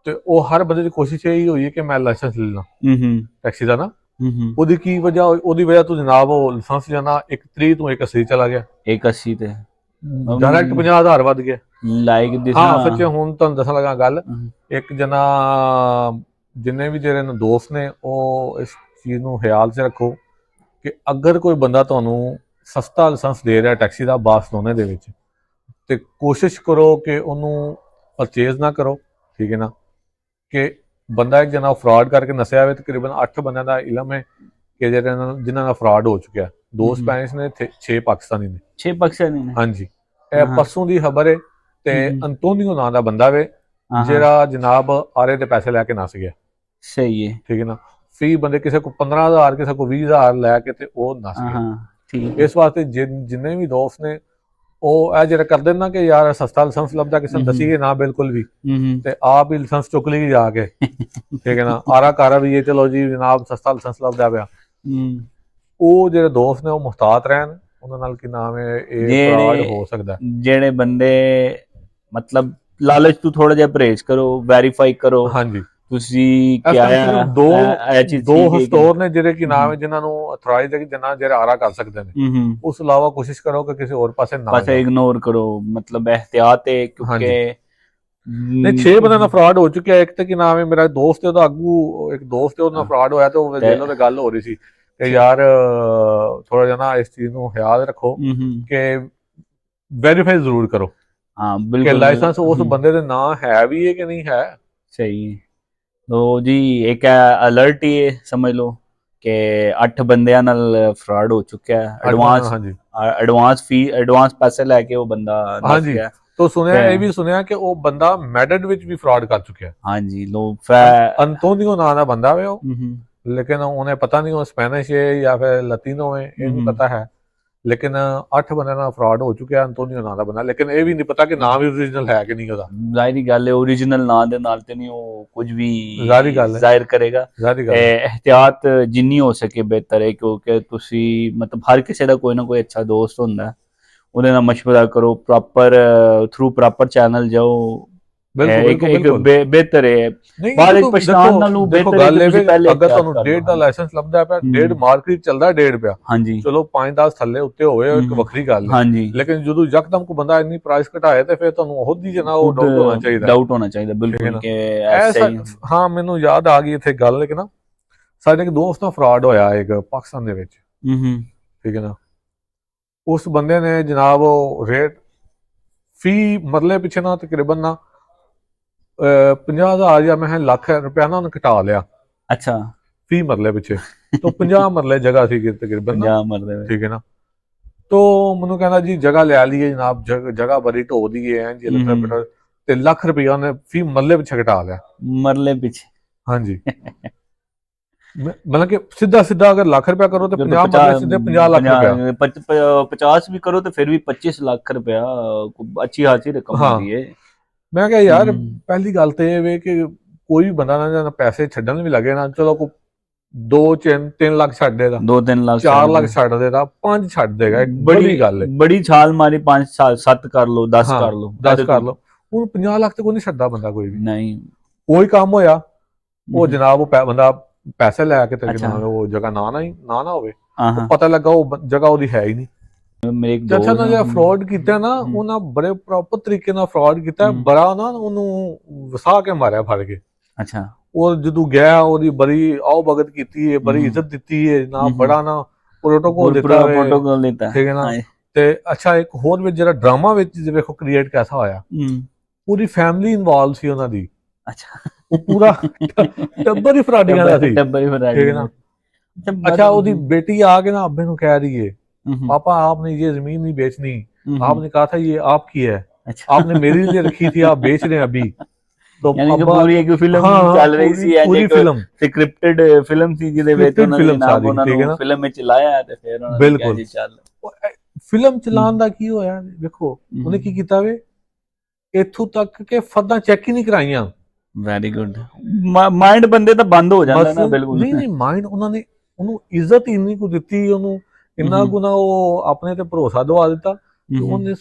Speaker 2: ਤੇ ਉਹ ਹਰ ਬੰਦੇ ਦੀ ਕੋਸ਼ਿਸ਼ ਇਹੀ ਹੋਈ ਹੈ ਕਿ ਮੈਂ ਲਾਇਸੈਂਸ ਲੈ ਲਾਂ ਟੈਕਸੀ ਦਾ ਨਾ। ਉਹਦੀ ਕੀ ਵਜ੍ਹਾ, ਉਹਦੀ ਵਜ੍ਹਾ ਤੋਂ ਜਨਾਬ ਉਹ ਲਾਇਸੈਂਸ ਜਾਣਾ 1 ਤਰੀਕ ਤੋਂ 180 ਚਲਾ ਗਿਆ,
Speaker 1: 180 ਤੇ
Speaker 2: ਡਾਇਰੈਕਟ 50,000 ਵੱਧ ਗਿਆ।
Speaker 1: ਲਾਈਕ ਦਿਸ,
Speaker 2: ਹਾਂ ਸੱਚੇ, ਹੁਣ ਤੁਹਾਨੂੰ ਦੱਸਣ ਲੱਗਾ ਗੱਲ, ਇੱਕ ਜਨਾ ਜਿੰਨੇ ਵੀ ਜਿਹੜੇ ਦੋਸਤ ਨੇ ਉਹ ਇਸ ਚੀਜ਼ ਨੂੰ ਖਿਆਲ 'ਚ ਰੱਖੋ ਕਿ ਅਗਰ ਕੋਈ ਬੰਦਾ ਤੁਹਾਨੂੰ ਸਸਤਾ ਲਾਇਸੈਂਸ ਦੇ ਰਿਹਾ ਟੈਕਸੀ ਦਾ ਬਾਰਸਲੋਨਾ ਦੇ ਵਿੱਚ, ਤੇ ਕੋਸ਼ਿਸ਼ ਕਰੋ ਕਿ ਉਹਨੂੰ ਪਰਚੇਜ਼ ਨਾ ਕਰੋ, ਠੀਕ ਹੈ ਨਾ। ਕਿ ਬੰਦਾ ਇੱਕ ਜਨਾ ਫਰਾਡ ਕਰਕੇ ਨਸਿਆ ਹੋਵੇ, ਤਕਰੀਬਨ 8 ਬੰਦਿਆਂ ਦਾ ਇਲਮ ਹੈ ਕਿ ਜਿਨ੍ਹਾਂ ਦਾ ਫਰਾਡ ਹੋ ਚੁੱਕਿਆ। 2 ਸਪੈਨਿਸ਼ ਨੇ, 6 ਪਾਕਿਸਤਾਨੀ ਨੇ,
Speaker 1: 6 ਪਾਕਿਸਤਾਨੀ ਨੇ।
Speaker 2: ਹਾਂਜੀ, ਇਹ ਪਰਸੋਂ ਦੀ ਖਬਰ ਹੈ। ਤੇ ਅੰਤੋਨੀਓ ਨਾਂ ਦਾ ਬੰਦਾ ਵੇ ਜਿਹੜਾ ਜਨਾਬ ਆਰੇ ਦੇ ਪੈਸੇ ਲੈ ਕੇ ਨਸ ਗਿਆ,
Speaker 1: ਸਹੀ ਹੈ,
Speaker 2: ਠੀਕ ਹੈ ਨਾ। ਫੀ ਬੰਦੇ ਕਿਸੇ ਕੋ 15,000 ਕਿਸੇ ਕੋ 20,000 ਲੈ ਕੇ ਤੇ ਉਹ ਨਸ ਗਿਆ। ਇਸ ਵਾਸਤੇ ਜਿੰਨੇ ਵੀ ਦੋਸਤ ਨੇ ਉਹ ਇਹ ਜਿਹੜਾ ਕਰਦੇ ਨਾ ਕਿ ਯਾਰ ਸਸਤਾ ਲਾਇਸੈਂਸ ਲੱਭਦਾ ਕਿਸੇ ਨੂੰ ਦਸੀਏ ਨਾ, ਬਿਲਕੁਲ ਵੀ, ਤੇ ਆਪ ਹੀ ਲਾਇਸੈਂਸ ਚੁੱਕ ਲਈ ਜਾ ਕੇ, ਠੀਕ ਹੈ ਨਾ। ਆਰਾ ਵੀ ਇਹ ਚਲੋ ਜੀ ਜਨਾਬ ਸਸਤਾ ਲਾਇਸੈਂਸ ਲੱਭਦਾ ਪਿਆ। ਉਹ ਜਿਹੜੇ ਦੋਸਤ ਨੇ ਉਹ ਮੁਹਤਾਤ ਰਹਿਣ, ਉਹਨਾਂ ਨਾਲ ਕੀ ਨਾਮ ਹੈ ਇਹ ਫਰਾਡ ਹੋ ਸਕਦਾ। ਜਿਹੜੇ
Speaker 1: ਬੰਦੇ ਮਤਲਬ ਲਾਲਚ ਤੋਂ ਥੋੜਾ ਜਿਹਾ ਪਰਹੇਜ਼ ਕਰੋ, ਵੈਰੀਫਾਈ ਕਰੋ।
Speaker 2: ਹਾਂਜੀ,
Speaker 1: ਤੁਸੀਂ
Speaker 2: ਦੋ ਸਟੋਰ ਨੇ ਜਿਹੜੇ ਕੀ ਨਾਮ ਹੈ ਜਿਨ੍ਹਾਂ ਨੂੰ ਅਥੋਰਾਈਜ਼ਡ ਹੈ ਕਿ ਜਿਹੜੇ ਆਰਾ ਕਰ ਸਕਦੇ ਨੇ। ਉਸ ਤੋਂ ਇਲਾਵਾ ਕੋਸ਼ਿਸ਼ ਕਰੋ ਕਿ ਕਿਸੇ ਹੋਰ ਪਾਸੇ ਨਾ ਜਾਓ,
Speaker 1: ਇਗਨੋਰ ਕਰੋ, ਮਤਲਬ ਇਹਤਿਆਤ ਹੈ, ਕਿਉਂਕਿ
Speaker 2: ਨਹੀਂ 6 ਬੰਦਿਆਂ ਦਾ ਫਰਾਡ ਹੋ ਚੁੱਕਿਆ। ਇੱਕ ਤੇ ਕੀ ਨਾਮ ਹੈ ਮੇਰਾ ਦੋਸਤ, ਉਹਦਾ ਆਗੂ ਇੱਕ ਦੋਸਤ ਹੈ, ਉਹਦੇ ਨਾਲ ਫਰਾਡ ਹੋਇਆ ਤੇ ਉਹ ਜੇਲੋਂ ਤੇ ਗੱਲ ਹੋ ਰਹੀ ਸੀ ਕਿ ਯਾਰ ਥੋੜਾ ਜਿਹਾ ਨਾ ਇਸ ਚੀਜ਼ ਨੂੰ ਖਿਆਲ ਰੱਖੋ ਕਿ ਵੈਰੀਫਾਈ ਜ਼ਰੂਰ ਕਰੋ ਕਿ ਲਾਇਸੈਂਸ ਉਸ ਬੰਦੇ ਦੇ ਨਾਂ ਹੈ ਵੀ ਹੈ ਕਿ ਨਹੀਂ ਹੈ।
Speaker 1: ਸਹੀ। ਲੋ ਜੀ, ਇੱਕ ਅਲਰਟ ਹੀ ਹੈ, ਸਮਝ ਲਓ ਕਿ 8 ਬੰਦਿਆਂ ਨਾਲ ਫਰਾਡ ਹੋ ਚੁੱਕਿਆ ਹੈ। ਐਡਵਾਂਸ ਪੈਸੇ ਲੈ ਕੇ ਉਹ ਬੰਦਾ ਨਸ ਗਿਆ।
Speaker 2: ਤੋ ਸੁਣਿਆ, ਇਹ ਵੀ ਸੁਣਿਆ ਕਿ ਉਹ ਬੰਦਾ ਮੈਡਰਿਡ ਵਿੱਚ ਵੀ ਫਰਾਡ ਕਰ ਚੁੱਕਿਆ।
Speaker 1: ਹਾਂਜੀ,
Speaker 2: ਅੰਤੋਨੀਓ ਨਾਂ ਦਾ ਬੰਦਾ ਵੇ ਉਹ, ਲੇਕਿਨ ਉਹਨੇ ਪਤਾ ਨਹੀਂ ਉਹ ਸਪੈਨਿਸ਼ ਹੈ ਜਾਂ ਫਿਰ ਲਤੀਨੋ ਹੈ, ਇਹ ਨਹੀਂ ਪਤਾ ਹੈ। ਲੇਕਿਨ 8 ਬੰਦਿਆਂ ਨਾਲ ਫਰਾਡ ਹੋ ਚੁੱਕਿਆ ਅੰਤੋਨੀਓ ਨਾਂ ਦਾ ਬੰਦਾ, ਲੇਕਿਨ ਇਹ ਵੀ ਨਹੀਂ ਪਤਾ ਕਿ ਨਾਮ ਵੀ ਓਰੀਜਨਲ ਹੈ ਕਿ ਨਹੀਂ ਉਹਦਾ।
Speaker 1: ਜ਼ਾਹਿਰੀ ਗੱਲ ਹੈ, ਓਰੀਜਨਲ ਨਾਂ ਦੇ ਨਾਲ ਤੇ ਨਹੀਂ ਉਹ ਕੁਝ ਵੀ
Speaker 2: ਜ਼ਾਹਿਰੀ ਗੱਲ ਹੈ,
Speaker 1: ਜ਼ਾਹਿਰ ਕਰੇਗਾ।
Speaker 2: ਜ਼ਾਹਿਰੀ ਗੱਲ ਹੈ।
Speaker 1: ਇਹਤਿਆਤ ਜਿੰਨੀ ਹੋ ਸਕੇ ਬਿਹਤਰ ਹੈ, ਕਿਉਂਕਿ ਤੁਸੀਂ ਮਤਲਬ ਹਰ ਕਿਸੇ ਦਾ ਕੋਈ ਨਾ ਕੋਈ ਅੱਛਾ ਦੋਸਤ ਹੁੰਦਾ, ਉਹਦੇ ਨਾਲ ਮਸ਼ਵਰਾ ਕਰੋ, ਪ੍ਰੋਪਰ ਥਰੂ ਪ੍ਰੋਪਰ ਚੈਨਲ ਜਾਓ, ਇੱਕ ਬਿਹਤਰ ਹੈ। ਬਾਅਦ ਵਿੱਚ ਪਛਤਾਣ ਨਾਲੋਂ ਬਿਹਤਰ ਹੈ ਕਿ ਤੁਸੀਂ ਪਹਿਲੇ
Speaker 2: ਅਗਰ ਤੁਹਾਨੂੰ 1.5 ਦਾ ਲਾਇਸੈਂਸ ਲੱਭਦਾ ਪਿਆ, 1.5 ਮਾਰਕੀਟ ਚੱਲਦਾ 1.5 ਪਿਆ,
Speaker 1: ਹਾਂਜੀ
Speaker 2: ਚਲੋ 5-10 ਥੱਲੇ ਉੱਤੇ ਹੋਵੇ ਇੱਕ ਵੱਖਰੀ ਗੱਲ ਹੈ,
Speaker 1: ਹਾਂਜੀ,
Speaker 2: ਲੇਕਿਨ ਜਦੋਂ ਯਕਦਮ ਕੋਈ ਬੰਦਾ ਇੰਨੀ ਪ੍ਰਾਈਸ ਘਟਾਏ ਤੇ ਫਿਰ ਤੁਹਾਨੂੰ ਉਹਦੀ ਜਨਾ ਉਹ ਡਾਊਟ ਹੋਣਾ ਚਾਹੀਦਾ,
Speaker 1: ਡਾਊਟ ਹੋਣਾ ਚਾਹੀਦਾ ਬਿਲਕੁਲ ਕਿ ਐਸਾ ਹੀ।
Speaker 2: ਹਾਂ ਮੈਨੂੰ ਯਾਦ ਆ ਗਈ ਇੱਥੇ ਗੱਲ ਕਿ ਨਾ ਸਾਡੇ ਇੱਕ ਦੋਸਤ ਨਾਲ ਫਰਾਡ ਹੋਇਆ ਇੱਕ ਪਾਕਿਸਤਾਨ ਦੇ ਵਿੱਚ, ਠੀਕ ਹੈ ਨਾ। ਉਸ ਬੰਦੇ ਨੇ ਜਨਾਬ ਉਹ ਰੇਟ ਫੀ ਮਰਲੇ ਪਿੱਛੇ ਨਾ ਤਕਰੀਬਨ ਨਾ 50,000 ਜਾਂ ਮੈਂ ਲੱਖ ਰੁਪਇਆ ਨਾ ਉਹਨੇ ਘਟਾ ਲਿਆ।
Speaker 1: ਅੱਛਾ,
Speaker 2: ਫੀ ਮਰਲੇ ਪਿੱਛੇ तो 50 ਮਰਲੇ ਜਗ੍ਹਾ ਸੀ ਤਕਰੀਬਨ,
Speaker 1: 50 ਮਰਲੇ,
Speaker 2: ਠੀਕ ਹੈ ਨਾ। तो ਮੈਨੂੰ ਕਹਿੰਦਾ ਜੀ ਜਗ੍ਹਾ ਲੈ ਲਈਏ ਜਨਾਬ, ਜਗ੍ਹਾ ਬੜੀ ਢੋ ਦੀ ਹੈ ਜੀ, ਤੇ ਲੱਖ ਰੁਪਇਆ ਉਹਨੇ ਫੀ ਮਰਲੇ ਪਿੱਛੇ ਘਟਾ ਲਿਆ,
Speaker 1: ਮਰਲੇ ਪਿੱਛੇ।
Speaker 2: ਹਾਂਜੀ मतलब कि सीधा अगर लाख रुपया करो तो 50 मरले सीधे 50 लाख रुपया,
Speaker 1: 50 भी करो तो फिर भी 25 लाख रुपया अच्छी खासी रकम होती है।
Speaker 2: मैं क्या यार पहली गल तो ये कि कोई भी बंदा ना पैसे छड्डन भी लगे ना, चलो को 2-3 लाख छड्ड देगा,
Speaker 1: 2-3 लाख
Speaker 2: 4 लाख छड्ड देगा, 5 छड्ड देगा, बड़ी गल है,
Speaker 1: बड़ी छाल मारी 5 साल 7 कर लो 10 कर लो
Speaker 2: 10 कर लो, हुण 50 लाख तो कोई नहीं छड्डदा बंदा, कोई भी
Speaker 1: नहीं।
Speaker 2: कोई काम होया वो जनाब वो बंदा पैसे लैके ते जनाब वो जगह ना होवे, पता लगा वो जगह ओदी है ही नहीं।
Speaker 1: मेरे एक
Speaker 2: दोस्त ने जो फ्रॉड कीता ना, उन्हां बड़े प्रॉपर तरीके नाल फ्रॉड कीता, बड़ा ना ओनू वसा के मारिया फड़ के।
Speaker 1: अच्छा,
Speaker 2: ਉਹ ਜਦੋਂ ਗਿਆ ਉਹਦੀ ਬੜੀ ਆਓ ਭਗਤ ਕੀਤੀ ਹੈ, ਬੜੀ ਇੱਜ਼ਤ ਦਿੱਤੀ ਹੈ ਨਾ, ਬੜਾ ਨਾ ਪ੍ਰੋਟੋਕੋਲ ਦਿੱਤਾ ਠੀਕ ਹੈ ਨਾ। ਤੇ ਅੱਛਾ ਇੱਕ ਹੋਰ ਵਿੱਚ ਜਿਹੜਾ ਡਰਾਮਾ ਵਿੱਚ ਵੇਖੋ ਕ੍ਰੀਏਟ ਕਿਹਦਾ ਹੋਇਆ, ਪੂਰੀ ਫੈਮਿਲੀ ਇਨਵੋਲਵ ਸੀ ਉਹਨਾਂ ਦੀ। ਅੱਛਾ, ਉਹ ਪੂਰਾ ਟੱਬਰ ਹੀ ਫਰਾਡੀਆਂ ਦਾ ਸੀ, ਠੀਕ ਹੈ ਨਾ। अच्छा ਉਹਦੀ बेटी आके ना अब्बे ਨੂੰ कह रही है, पापा आपने ये जमीन नहीं बेचनी, आपने कहा था ये आपकी है, आपने मेरे लिए रखी थी, आप बेच रहे हैं अभी। तो
Speaker 1: पूरी एक फिल्म चल रही सी,
Speaker 2: पूरी फिल्म
Speaker 1: स्क्रिप्टेड फिल्म सी ਜਿਹਦੇ ਵਿੱਚ ਉਹਨਾਂ ਨੇ ਨਾਮ ਉਹਨਾਂ ਨੂੰ ਫਿਲਮ ਵਿੱਚ ਲਾਇਆ ਤੇ ਫਿਰ ਉਹਨਾਂ ਨੇ ਕਿਹਾ ਜੀ ਚੱਲ।
Speaker 2: ਫਿਲਮ ਚਲਾਉਣ ਦਾ ਕੀ ਹੋਇਆ ਵੇਖੋ, ਉਹਨੇ ਕੀ ਕੀਤਾ ਵੇ, ਇੱਥੋਂ ਤੱਕ ਕਿ ਫਰਦਾਂ ਚੈੱਕ ਹੀ ਨਹੀਂ ਕਰਾਈਆਂ। ਵੈਰੀ ਗੁੱਡ, ਮਾਈਂਡ ਬੰਦੇ ਦਾ ਬੰਦ ਹੋ ਜਾਂਦਾ ਨਾ, ਬਿਲਕੁਲ ਨਹੀਂ ਮਾਈਂਡ ਉਹਨਾਂ ਨੇ ਉਹਨੂੰ ਇੱਜ਼ਤ ਇੰਨੀ ਕੁ ਦਿੱਤੀ, ਉਹਨੂੰ ਇੰਨਾ ਕੁ ਨਾ ਉਹ ਆਪਣੇ ਤੇ ਭਰੋਸਾ ਦਵਾ ਦਿੱਤਾ, ਉਹਨੇ